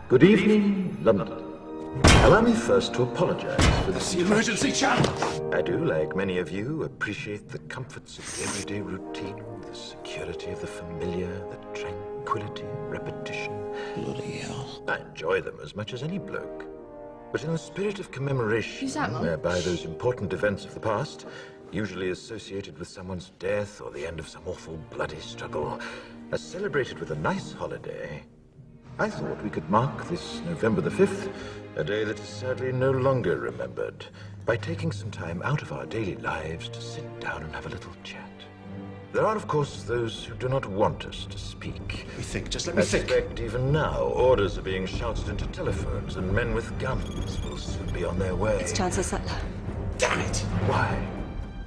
Good evening, London. Allow me first to apologize for this. The emergency channel! I do, like many of you, appreciate the comforts of the everyday routine, the security of the familiar, the tranquility of repetition. Bloody hell. I enjoy them as much as any bloke. But in the spirit of commemoration, Who's that, Mum? whereby those important events of the past, usually associated with someone's death or the end of some awful bloody struggle, are celebrated with a nice holiday, I thought we could mark this November the 5th, a day that is sadly no longer remembered, by taking some time out of our daily lives to sit down and have a little chat. There are, of course, those who do not want us to speak. Let me think, just let I me think. suspect even now, orders are being shouted into telephones, and men with guns will soon be on their way. It's Chancellor Sutler. Damn it! Why?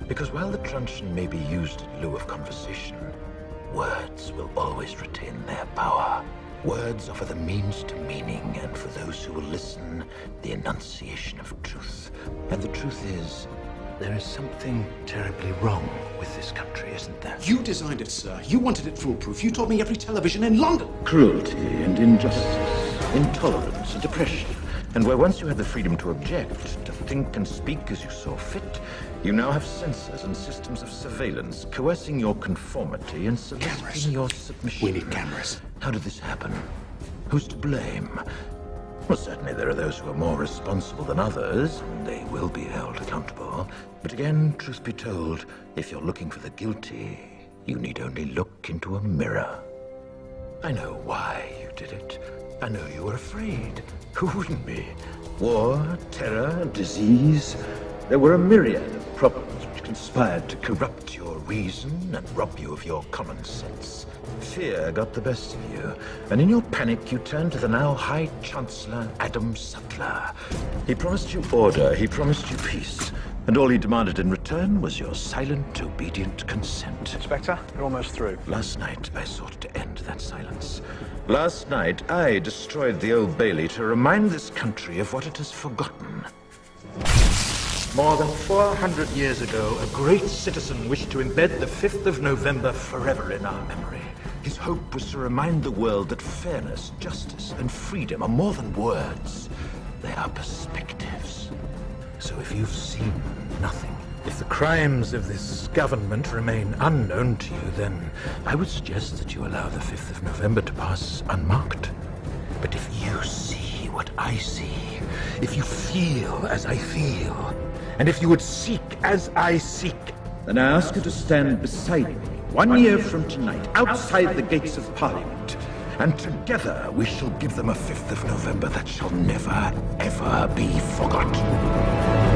Because while the truncheon may be used in lieu of conversation, words will always retain their power. Words offer the means to meaning, and for those who will listen, the enunciation of truth. And the truth is, there is something terribly wrong with this country, isn't there? You designed it, sir. You wanted it foolproof. You told me every television in London. Cruelty and injustice, intolerance and oppression. And where once you had the freedom to object, to think and speak as you saw fit, you now have censors and systems of surveillance coercing your conformity and soliciting your submission. We need cameras. How did this happen? Who's to blame? Well, certainly there are those who are more responsible than others, and they will be held accountable. But again, truth be told, if you're looking for the guilty, you need only look into a mirror. I know why you did it. I know you were afraid. Who wouldn't be? War, terror, disease. There were a myriad of problems which conspired to corrupt your reason and rob you of your common sense. Fear got the best of you, and in your panic you turned to the now High Chancellor Adam Sutler. He promised you order, he promised you peace, and all he demanded in return was your silent, obedient consent. Inspector, you're almost through. Last night, I sought to end that silence. Last night, I destroyed the Old Bailey to remind this country of what it has forgotten. More than 400 years ago, a great citizen wished to embed the 5th of November forever in our memory. His hope was to remind the world that fairness, justice, and freedom are more than words. They are perspectives. So if you've seen nothing, if the crimes of this government remain unknown to you, then I would suggest that you allow the 5th of November to pass unmarked. But if you see what I see, if you feel as I feel, and if you would seek as I seek, then I ask you to stand beside me 1 year from tonight, outside the gates of Parliament, and together we shall give them a 5th of November that shall never, ever be forgotten.